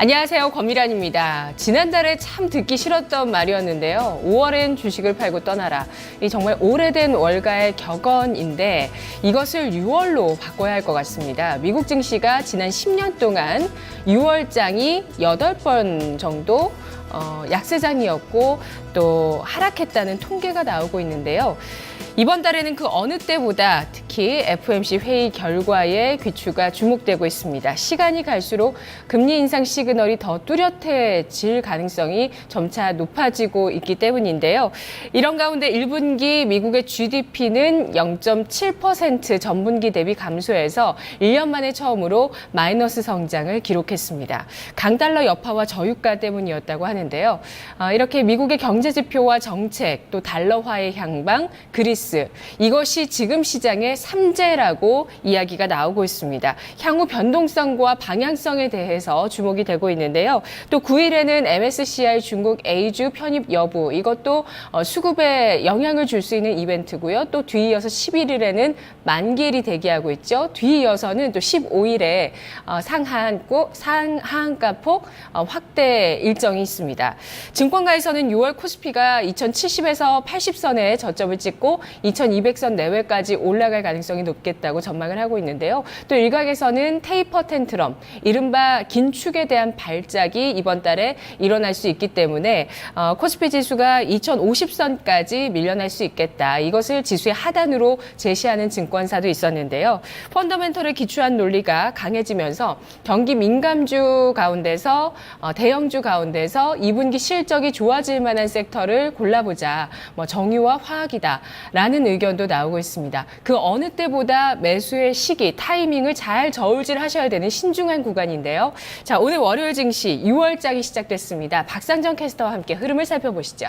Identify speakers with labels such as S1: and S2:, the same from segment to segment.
S1: 안녕하세요. 권미란입니다. 지난달에 참 듣기 싫었던 말이었는데요. 5월엔 주식을 팔고 떠나라. 이 정말 오래된 월가의 격언인데 이것을 6월로 바꿔야 할 것 같습니다. 미국 증시가 지난 10년 동안 6월장이 8번 정도 약세장이었고 또 하락했다는 통계가 나오고 있는데요. 이번 달에는 그 어느 때보다 특히 FOMC 회의 결과에 귀추가 주목되고 있습니다. 시간이 갈수록 금리 인상 시그널이 더 뚜렷해질 가능성이 점차 높아지고 있기 때문인데요. 이런 가운데 1분기 미국의 GDP는 0.7% 전분기 대비 감소해서 1년 만에 처음으로 마이너스 성장을 기록했습니다. 강달러 여파와 저유가 때문이었다고 하는데요. 이렇게 미국의 경제지표와 정책, 또 달러화의 향방, 그리스, 이것이 지금 시장의 삼재라고 이야기가 나오고 있습니다. 향후 변동성과 방향성에 대해서 주목이 되고 있는데요. 또 9일에는 MSCI 중국 A주 편입 여부, 이것도 수급에 영향을 줄 수 있는 이벤트고요. 또 뒤이어서 11일에는 만기일이 대기하고 있죠. 뒤이어서는 또 15일에 상한가폭 확대 일정이 있습니다. 증권가에서는 6월 코스피가 2070에서 80선에 저점을 찍고 2200선 내외까지 올라갈 가능성이 높겠다고 전망을 하고 있는데요. 또 일각에서는 테이퍼 텐트럼, 이른바 긴축에 대한 발작이 이번 달에 일어날 수 있기 때문에 코스피 지수가 2050선까지 밀려날 수 있겠다. 이것을 지수의 하단으로 제시하는 증권사도 있었는데요. 펀더멘털을 기초한 논리가 강해지면서 경기 민감주 가운데서 대형주 가운데서 2분기 실적이 좋아질 만한 섹터를 골라보자. 정유와 화학이다. 라는 의견도 나오고 있습니다. 그 어느 때보다 매수의 시기, 타이밍을 잘 저울질하셔야 되는 신중한 구간인데요. 자, 오늘 월요일 증시 6월장이 시작됐습니다. 박상정 캐스터와 함께 흐름을 살펴보시죠.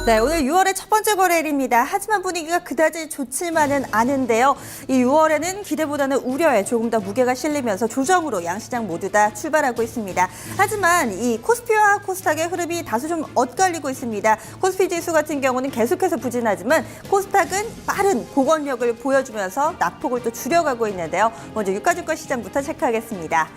S2: 네, 오늘 6월의 첫 번째 거래일입니다. 하지만 분위기가 그다지 좋지만은 않은데요. 이 6월에는 기대보다는 우려에 조금 더 무게가 실리면서 조정으로 양시장 모두 다 출발하고 있습니다. 하지만 이 코스피와 코스닥의 흐름이 다소 좀 엇갈리고 있습니다. 코스피 지수 같은 경우는 계속해서 부진하지만 코스닥은 빠른 복원력을 보여주면서 낙폭을 또 줄여가고 있는데요. 먼저 유가주가 시장부터 체크하겠습니다.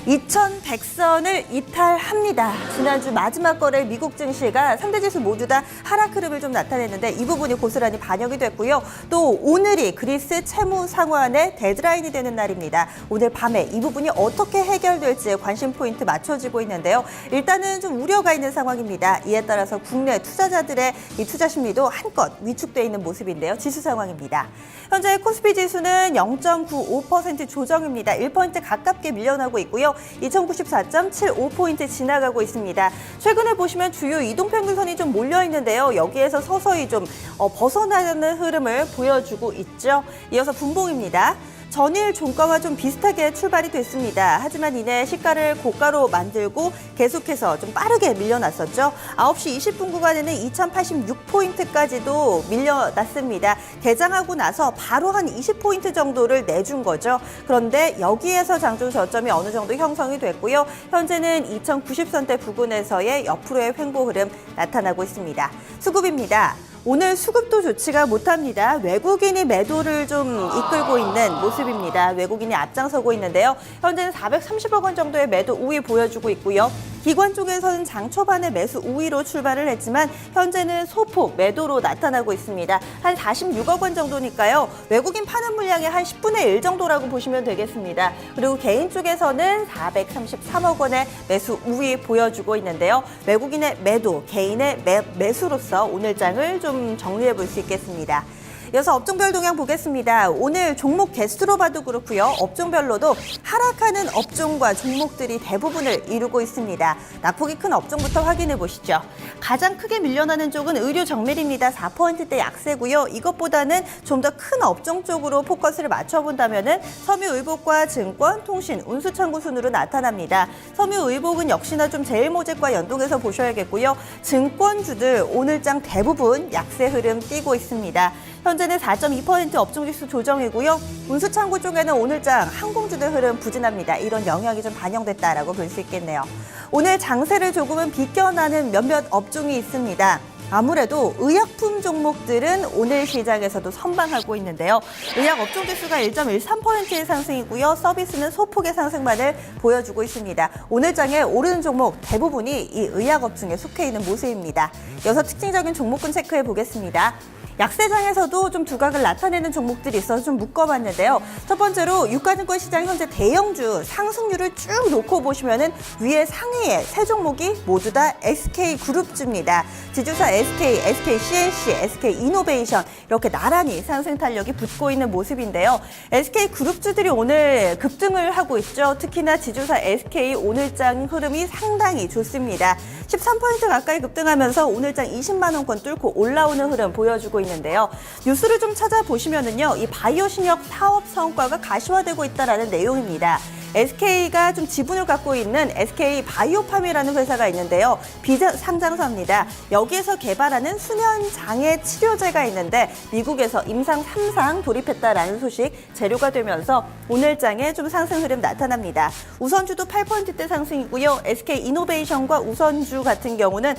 S2: 2100선을 이탈합니다. 지난주 마지막 거래 미국 증시가 3대 지수 모두 다 하락 흐름을 좀 나타냈는데 이 부분이 고스란히 반영이 됐고요. 또 오늘이 그리스 채무 상환의 데드라인이 되는 날입니다. 오늘 밤에 이 부분이 어떻게 해결될지 관심 포인트 맞춰지고 있는데요. 일단은 좀 우려가 있는 상황입니다. 이에 따라서 국내 투자자들의 이 투자 심리도 한껏 위축돼 있는 모습인데요. 지수 상황입니다. 현재 코스피 지수는 0.95% 조정입니다. 1% 가깝게 밀려나고 있고요. 2094.75포인트 지나가고 있습니다. 최근에 보시면 주요 이동평균선이 좀 몰려 있는데요. 여기에서 서서히 좀 벗어나는 흐름을 보여주고 있죠. 이어서 분봉입니다. 전일 종가와 좀 비슷하게 출발이 됐습니다. 하지만 이내 시가를 고가로 만들고 계속해서 좀 빠르게 밀려났었죠. 9시 20분 구간에는 2086포인트까지도 밀려났습니다. 개장하고 나서 바로 한 20포인트 정도를 내준 거죠. 그런데 여기에서 장중 저점이 어느 정도 형성이 됐고요. 현재는 2090선대 부근에서의 옆으로의 횡보 흐름 나타나고 있습니다. 수급입니다. 오늘 수급도 좋지가 못합니다. 외국인이 매도를 좀 이끌고 있는 모습입니다. 외국인이 앞장서고 있는데요. 현재는 430억 원 정도의 매도 우위 보여주고 있고요. 기관 쪽에서는 장 초반에 매수 우위로 출발을 했지만 현재는 소폭 매도로 나타나고 있습니다. 한 46억 원 정도니까요. 외국인 파는 물량의 한 10분의 1 정도라고 보시면 되겠습니다. 그리고 개인 쪽에서는 433억 원의 매수 우위 보여주고 있는데요. 외국인의 매도, 개인의 매수로서 오늘 장을 좀 정리해 볼 수 있겠습니다. 이어서 업종별 동향 보겠습니다. 오늘 종목 개수로 봐도 그렇고요. 업종별로도 하락하는 업종과 종목들이 대부분을 이루고 있습니다. 낙폭이 큰 업종부터 확인해 보시죠. 가장 크게 밀려나는 쪽은 의료 정밀입니다. 4%대 약세고요. 이것보다는 좀 더 큰 업종 쪽으로 포커스를 맞춰본다면 섬유의복과 증권, 통신, 운수창구 순으로 나타납니다. 섬유의복은 역시나 좀 제일모직과 연동해서 보셔야겠고요. 증권주들 오늘장 대부분 약세 흐름 띄고 있습니다. 현재는 4.2% 업종지수 조정이고요. 운수창구 쪽에는 오늘장 항공주들 흐름 부진합니다. 이런 영향이 좀 반영됐다라고 볼 수 있겠네요. 오늘 장세를 조금은 비껴나는 몇몇 업종이 있습니다. 아무래도 의약품 종목들은 오늘 시장에서도 선방하고 있는데요. 의약 업종 지수가 1.13%의 상승이고요. 서비스는 소폭의 상승만을 보여주고 있습니다. 오늘 장에 오르는 종목 대부분이 이 의약 업종에 속해 있는 모습입니다. 이어서 특징적인 종목군 체크해 보겠습니다. 약세장에서도 좀 두각을 나타내는 종목들이 있어서 좀 묶어봤는데요. 첫 번째로 유가증권 시장 현재 대형주 상승률을 쭉 놓고 보시면은 위에 상위에 세 종목이 모두 다 SK그룹주입니다. 지주사 SK, SKCNC, SK이노베이션 이렇게 나란히 상승 탄력이 붙고 있는 모습인데요. SK그룹주들이 오늘 급등을 하고 있죠. 특히나 지주사 SK 오늘장 흐름이 상당히 좋습니다. 13% 가까이 급등하면서 오늘장 20만 원권 뚫고 올라오는 흐름 보여주고 있는데요. 뉴스를 좀 찾아보시면은요, 이 바이오 신약 사업 성과가 가시화되고 있다라는 내용입니다. SK가 좀 지분을 갖고 있는 SK 바이오팜이라는 회사가 있는데요. 비상장사입니다. 여기에서 개발하는 수면 장애 치료제가 있는데 미국에서 임상 3상 돌입했다라는 소식 재료가 되면서 오늘장에 좀 상승 흐름 나타납니다. 우선주도 8%대 상승이고요. SK이노베이션과 우선주 같은 경우는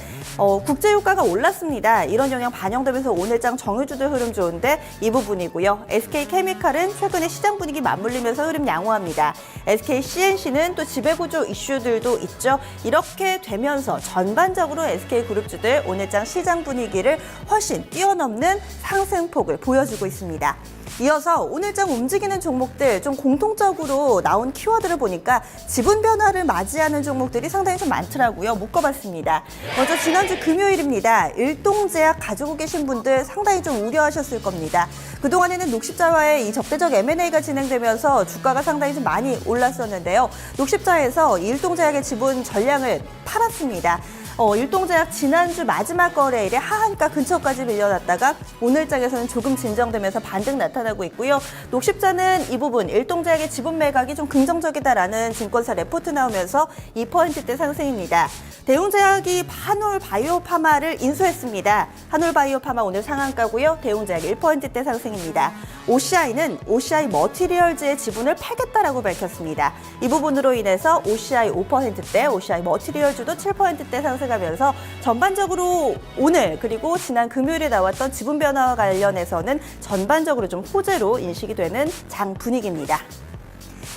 S2: 국제유가가 올랐습니다. 이런 영향 반영되면서 오늘장 정유주들 흐름 좋은데 이 부분이고요. SK케미칼은 최근에 시장 분위기 맞물리면서 흐름 양호합니다. SKCNC는 또 지배구조 이슈들도 있죠. 이렇게 되면서 전반적으로 SK그룹주들 오늘장 시장 분위기를 훨씬 뛰어넘는 상승폭을 보여주고 있습니다. 이어서 오늘장 움직이는 종목들 좀 공통적으로 나온 키워드를 보니까 지분 변화를 맞이하는 종목들이 상당히 좀 많더라고요. 묶어봤습니다. 먼저 지난주 금요일입니다. 일동제약 가지고 계신 분들 상당히 좀 우려하셨을 겁니다. 그동안에는 녹십자와의 이 적대적 M&A가 진행되면서 주가가 상당히 좀 많이 올랐었는데요. 녹십자에서 일동제약의 지분 전량을 팔았습니다. 일동제약 지난주 마지막 거래일에 하한가 근처까지 밀려났다가 오늘장에서는 조금 진정되면서 반등 나타나고 있고요. 녹십자는 이 부분 일동제약의 지분 매각이 좀 긍정적이다라는 증권사 레포트 나오면서 2%대 상승입니다. 대웅제약이 한올바이오파마를 인수했습니다. 한올바이오파마 오늘 상한가고요. 대웅제약 1%대 상승입니다. OCI는 OCI 머티리얼즈의 지분을 팔겠다라고 밝혔습니다. 이 부분으로 인해서 OCI 5%대, OCI 머티리얼즈도 7%대 상승하면서 전반적으로 오늘 그리고 지난 금요일에 나왔던 지분 변화와 관련해서는 전반적으로 좀 호재로 인식이 되는 장 분위기입니다.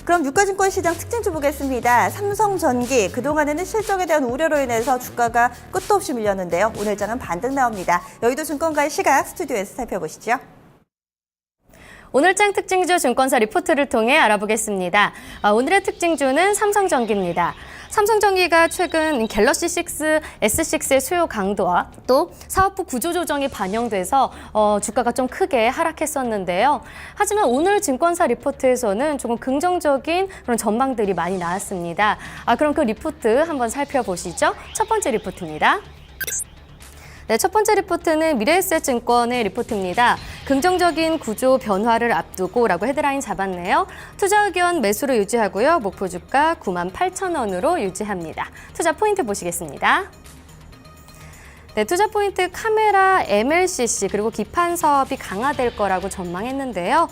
S2: 그럼 유가증권 시장 특징주 보겠습니다. 삼성전기, 그동안에는 실적에 대한 우려로 인해서 주가가 끝도 없이 밀렸는데요. 오늘 장은 반등 나옵니다. 여의도 증권가의 시각 스튜디오에서 살펴보시죠.
S3: 오늘장 특징주 증권사 리포트를 통해 알아보겠습니다. 오늘의 특징주는 삼성전기입니다. 삼성전기가 최근 갤럭시 6, S6의 수요 강도와 또 사업부 구조조정이 반영돼서 주가가 좀 크게 하락했었는데요. 하지만 오늘 증권사 리포트에서는 조금 긍정적인 그런 전망들이 많이 나왔습니다. 그럼 그 리포트 한번 살펴보시죠. 첫 번째 리포트입니다. 네, 첫 번째 리포트는 미래에셋증권의 리포트입니다. 긍정적인 구조 변화를 앞두고라고 헤드라인 잡았네요. 투자 의견 매수로 유지하고요. 목표 주가 98,000원으로 유지합니다. 투자 포인트 보시겠습니다. 네, 투자 포인트 카메라, MLCC 그리고 기판 사업이 강화될 거라고 전망했는데요.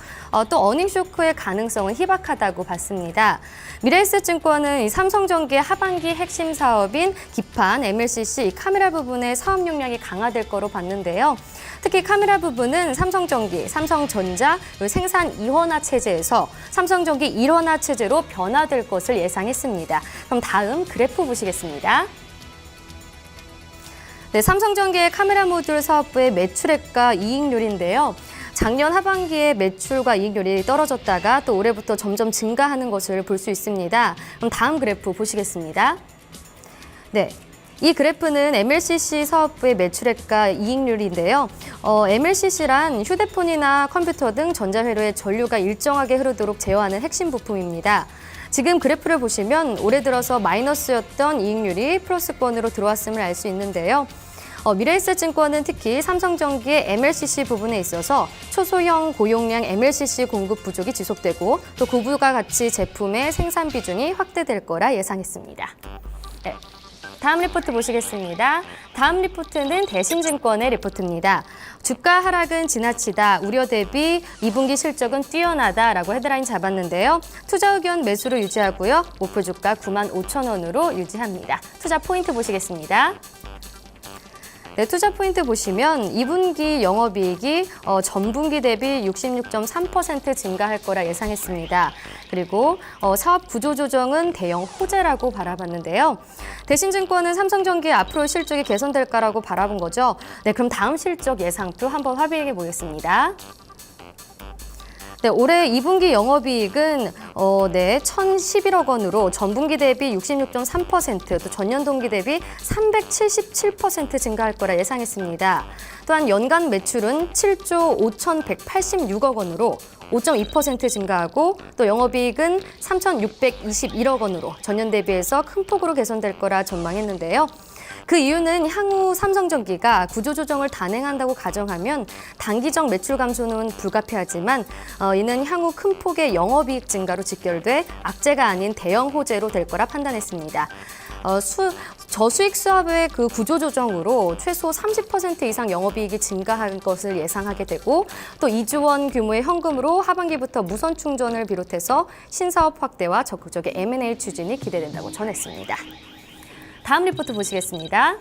S3: 또 어닝 쇼크의 가능성은 희박하다고 봤습니다. 미래에셋증권은 이 삼성전기의 하반기 핵심 사업인 기판, MLCC, 이 카메라 부분의 사업 용량이 강화될 거로 봤는데요. 특히 카메라 부분은 삼성전기, 삼성전자 생산 이원화 체제에서 삼성전기 일원화 체제로 변화될 것을 예상했습니다. 그럼 다음 그래프 보시겠습니다. 네, 삼성전기의 카메라 모듈 사업부의 매출액과 이익률인데요. 작년 하반기에 매출과 이익률이 떨어졌다가 또 올해부터 점점 증가하는 것을 볼 수 있습니다. 그럼 다음 그래프 보시겠습니다. 네. 이 그래프는 MLCC 사업부의 매출액과 이익률인데요. MLCC란 휴대폰이나 컴퓨터 등 전자회로의 전류가 일정하게 흐르도록 제어하는 핵심 부품입니다. 지금 그래프를 보시면 올해 들어서 마이너스였던 이익률이 플러스권으로 들어왔음을 알 수 있는데요. 미래에셋증권은 특히 삼성전기의 MLCC 부분에 있어서 초소형 고용량 MLCC 공급 부족이 지속되고 또 구부가 같이 제품의 생산 비중이 확대될 거라 예상했습니다. 네. 다음 리포트 보시겠습니다. 다음 리포트는 대신증권의 리포트입니다. 주가 하락은 지나치다, 우려 대비 2분기 실적은 뛰어나다라고 헤드라인 잡았는데요. 투자 의견 매수로 유지하고요. 목표 주가 95,000원으로 유지합니다. 투자 포인트 보시겠습니다. 네, 투자 포인트 보시면 2분기 영업이익이 전분기 대비 66.3% 증가할 거라 예상했습니다. 그리고 사업 구조 조정은 대형 호재라고 바라봤는데요. 대신증권은 삼성전기 앞으로 실적이 개선될까라고 바라본 거죠. 네, 그럼 다음 실적 예상표 한번 확인해 보겠습니다. 네, 올해 2분기 영업이익은 1,011억 원으로 전분기 대비 66.3%, 또 전년 동기 대비 377% 증가할 거라 예상했습니다. 또한 연간 매출은 7조 5,186억 원으로 5.2% 증가하고 또 영업이익은 3,621억 원으로 전년 대비해서 큰 폭으로 개선될 거라 전망했는데요. 그 이유는 향후 삼성전기가 구조조정을 단행한다고 가정하면 단기적 매출 감소는 불가피하지만 이는 향후 큰 폭의 영업이익 증가로 직결돼 악재가 아닌 대형 호재로 될 거라 판단했습니다. 저수익 수합의 그 구조조정으로 최소 30% 이상 영업이익이 증가할 것을 예상하게 되고 또 2조 원 규모의 현금으로 하반기부터 무선 충전을 비롯해서 신사업 확대와 적극적인 M&A 추진이 기대된다고 전했습니다. 다음 리포트 보시겠습니다.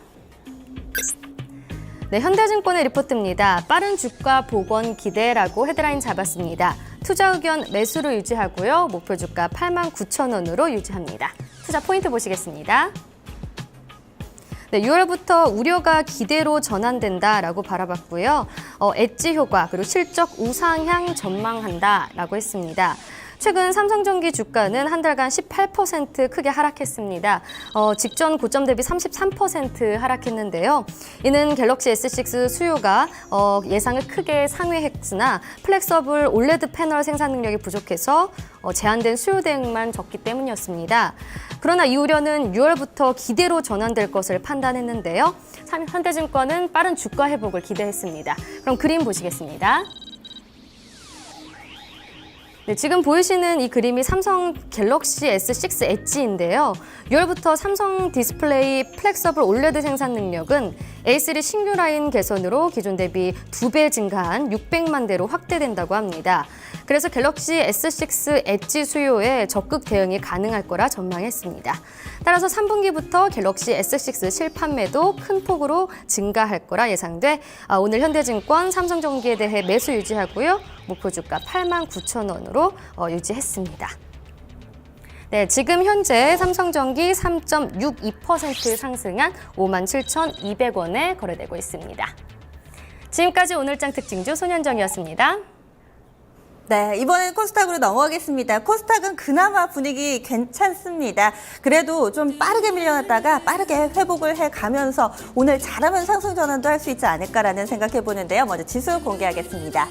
S3: 네, 현대증권의 리포트입니다. 빠른 주가 복원 기대라고 헤드라인 잡았습니다. 투자 의견 매수로 유지하고요. 목표 주가 89,000원으로 유지합니다. 투자 포인트 보시겠습니다. 네, 6월부터 우려가 기대로 전환된다라고 바라봤고요. 엣지 효과 그리고 실적 우상향 전망한다라고 했습니다. 최근 삼성전기 주가는 한 달간 18% 크게 하락했습니다. 직전 고점 대비 33% 하락했는데요. 이는 갤럭시 S6 수요가 예상을 크게 상회했으나 플렉서블 올레드 패널 생산 능력이 부족해서 제한된 수요 대응만 적기 때문이었습니다. 그러나 이 우려는 6월부터 기대로 전환될 것을 판단했는데요. 현대증권은 빠른 주가 회복을 기대했습니다. 그럼 그림 보시겠습니다. 네, 지금 보이시는 이 그림이 삼성 갤럭시 S6 엣지인데요. 6월부터 삼성 디스플레이 플렉서블 올레드 생산 능력은 A3 신규 라인 개선으로 기존 대비 2배 증가한 600만 대로 확대된다고 합니다. 그래서 갤럭시 S6 엣지 수요에 적극 대응이 가능할 거라 전망했습니다. 따라서 3분기부터 갤럭시 S6 실판매도 큰 폭으로 증가할 거라 예상돼 오늘 현대증권 삼성전기에 대해 매수 유지하고요. 목표 주가 89,000원으로 유지했습니다. 네, 지금 현재 삼성전기 3.62% 상승한 57,200원에 거래되고 있습니다. 지금까지 오늘장 특징주 손현정이었습니다.
S2: 네, 이번엔 코스닥으로 넘어가겠습니다. 코스닥은 그나마 분위기 괜찮습니다. 그래도 좀 빠르게 밀려났다가 빠르게 회복을 해가면서 오늘 잘하면 상승 전환도 할 수 있지 않을까라는 생각해보는데요. 먼저 지수 공개하겠습니다.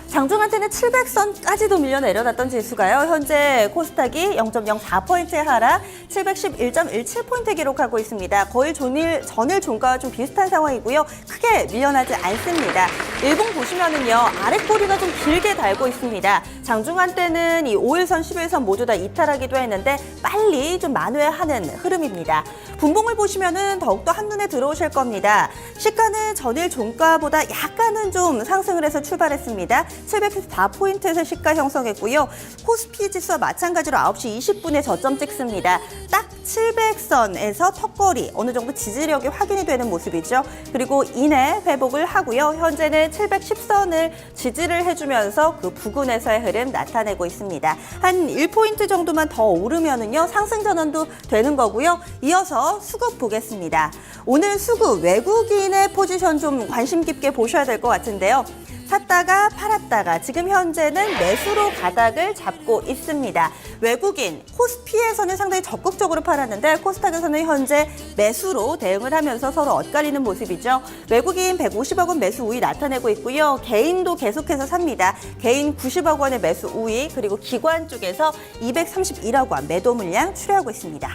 S2: 장중한테는 700선까지도 밀려 내려놨던 지수가요. 현재 코스닥이 0.04포인트의 하락, 711.17포인트 기록하고 있습니다. 거의 전일 종가와 좀 비슷한 상황이고요. 크게 밀려나지 않습니다. 일봉 보시면은요, 아랫꼬리가 좀 길게 달고 있습니다. 장중한테는 이 5일선, 11선 모두 다 이탈하기도 했는데 빨리 좀 만회하는 흐름입니다. 분봉을 보시면은 더욱더 한눈에 들어오실 겁니다. 시가는 전일 종가보다 약간은 좀 상승을 해서 출발했습니다. 714포인트에서 시가 형성했고요. 코스피 지수와 마찬가지로 9시 20분에 저점 찍습니다. 딱 700선에서 턱걸이 어느 정도 지지력이 확인이 되는 모습이죠. 그리고 이내 회복을 하고요. 현재는 710선을 지지를 해주면서 그 부근에서의 흐름 나타내고 있습니다. 한 1포인트 정도만 더 오르면은요, 상승 전환도 되는 거고요. 이어서 수급 보겠습니다. 오늘 수급 외국인의 포지션 좀 관심 깊게 보셔야 될 것 같은데요. 샀다가 팔았다가 지금 현재는 매수로 바닥을 잡고 있습니다. 외국인 코스피에서는 상당히 적극적으로 팔았는데 코스닥에서는 현재 매수로 대응을 하면서 서로 엇갈리는 모습이죠. 외국인 150억 원 매수 우위 나타내고 있고요. 개인도 계속해서 삽니다. 개인 90억 원의 매수 우위, 그리고 기관 쪽에서 231억 원 매도 물량 추려하고 있습니다.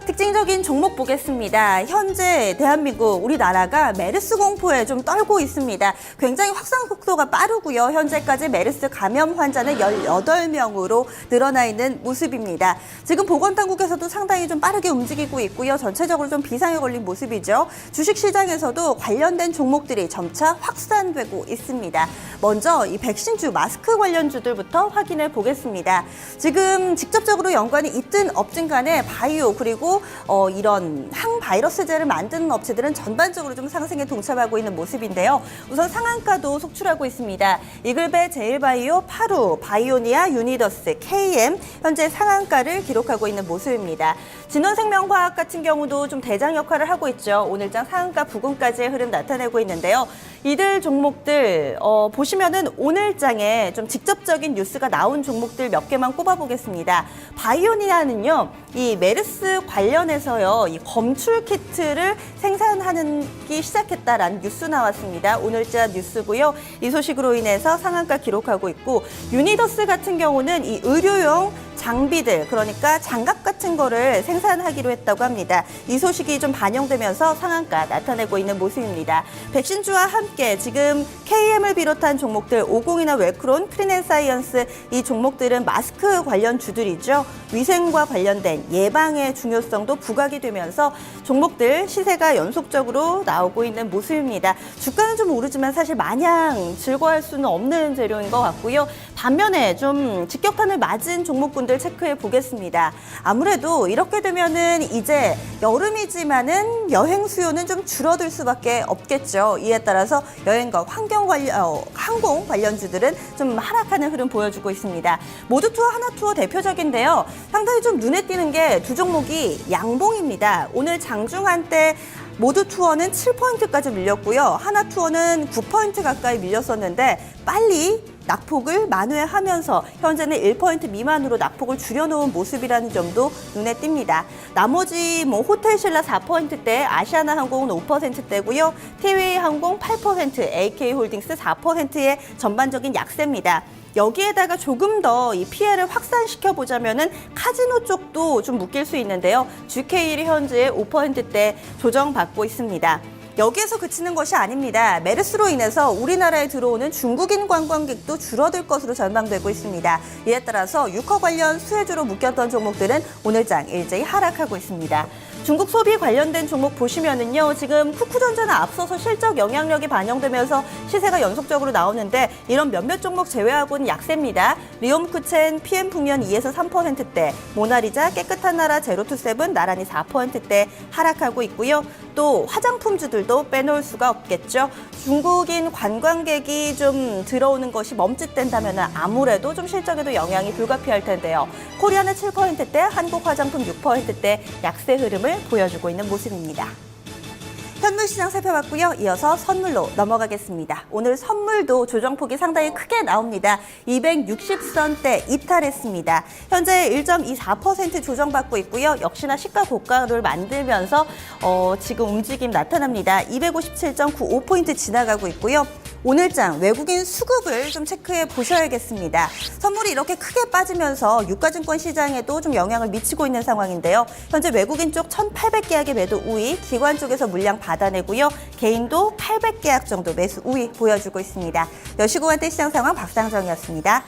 S2: 특징적인 종목 보겠습니다. 현재 대한민국, 우리나라가 메르스 공포에 좀 떨고 있습니다. 굉장히 확산 속도가 빠르고요. 현재까지 메르스 감염 환자는 18명으로 늘어나 있는 모습입니다. 지금 보건당국에서도 상당히 좀 빠르게 움직이고 있고요. 전체적으로 좀 비상에 걸린 모습이죠. 주식시장에서도 관련된 종목들이 점차 확산되고 있습니다. 먼저 이 백신주, 마스크 관련주들부터 확인해 보겠습니다. 지금 직접적으로 연관이 있든 없든 간에 바이오 그리고 그리고 이런 항바이러스제를 만드는 업체들은 전반적으로 좀 상승에 동참하고 있는 모습인데요. 우선 상한가도 속출하고 있습니다. 이글베, 제일바이오, 파루, 바이오니아, 유니더스, KM 현재 상한가를 기록하고 있는 모습입니다. 진원생명화학 같은 경우도 좀 대장 역할을 하고 있죠. 오늘장 상한가 부근까지의 흐름 나타내고 있는데요. 이들 종목들 보시면은 오늘장에 좀 직접적인 뉴스가 나온 종목들 몇 개만 꼽아보겠습니다. 바이오니아는요, 이 메르스 관련해서요, 이 검출 키트를 생산하기 시작했다라는 뉴스 나왔습니다. 오늘자 뉴스고요. 이 소식으로 인해서 상한가 기록하고 있고, 유니더스 같은 경우는 이 의료용 장비들, 그러니까 장갑 같은 거를 생산하기로 했다고 합니다. 이 소식이 좀 반영되면서 상한가 나타내고 있는 모습입니다. 백신주와 함께 지금 KM을 비롯한 종목들, 50이나 웰크론, 크린앤사이언스 이 종목들은 마스크 관련 주들이죠. 위생과 관련된 예방의 중요성도 부각이 되면서 종목들 시세가 연속적으로 나오고 있는 모습입니다. 주가는 좀 오르지만 사실 마냥 즐거워할 수는 없는 재료인 것 같고요. 반면에 좀 직격탄을 맞은 종목군들 체크해 보겠습니다. 아무래도 이렇게 되면은 이제 여름이지만은 여행 수요는 좀 줄어들 수밖에 없겠죠. 이에 따라서 여행과 항공 관련주들은 좀 하락하는 흐름 보여주고 있습니다. 모두투어, 하나투어 대표적인데요. 상당히 좀 눈에 띄는 게 두 종목이 양봉입니다. 오늘 장중한 때 모두투어는 7포인트까지 밀렸고요. 하나투어는 9포인트 가까이 밀렸었는데 빨리 낙폭을 만회하면서 현재는 1포인트 미만으로 낙폭을 줄여놓은 모습이라는 점도 눈에 띕니다. 나머지 호텔신라 4%대, 아시아나항공은 5%대고요. 티웨이항공 8%, AK홀딩스 4%의 전반적인 약세입니다. 여기에다가 조금 더 이 피해를 확산시켜 보자면은 카지노 쪽도 좀 묶일 수 있는데요. GK일이 현재 5%대 조정받고 있습니다. 여기에서 그치는 것이 아닙니다. 메르스로 인해서 우리나라에 들어오는 중국인 관광객도 줄어들 것으로 전망되고 있습니다. 이에 따라서 유커 관련 수혜주로 묶였던 종목들은 오늘장 일제히 하락하고 있습니다. 중국 소비 관련된 종목 보시면은요, 지금 쿠쿠전자는 앞서서 실적 영향력이 반영되면서 시세가 연속적으로 나오는데 이런 몇몇 종목 제외하고는 약세입니다. 리옴쿠첸, PM풍연 2에서 3%대, 모나리자, 깨끗한 나라, 제로투세븐 나란히 4%대 하락하고 있고요. 또 화장품주들도 빼놓을 수가 없겠죠. 중국인 관광객이 좀 들어오는 것이 멈칫된다면 아무래도 좀 실적에도 영향이 불가피할 텐데요. 코리아는 7%대, 한국화장품 6%대 약세 흐름을 보여주고 있는 모습입니다. 현물시장 살펴봤고요. 이어서 선물로 넘어가겠습니다. 오늘 선물도 조정폭이 상당히 크게 나옵니다. 260선대 이탈했습니다. 현재 1.24% 조정받고 있고요. 역시나 시가 고가를 만들면서 지금 움직임 나타납니다. 257.95포인트 지나가고 있고요. 오늘장 외국인 수급을 좀 체크해 보셔야겠습니다. 선물이 이렇게 크게 빠지면서 유가증권 시장에도 좀 영향을 미치고 있는 상황인데요. 현재 외국인 쪽 1,800계약의 매도 우위, 기관 쪽에서 물량 받아내고요. 개인도 800계약 정도 매수 우위 보여주고 있습니다. 여시고한대 시장 상황 박상정이었습니다.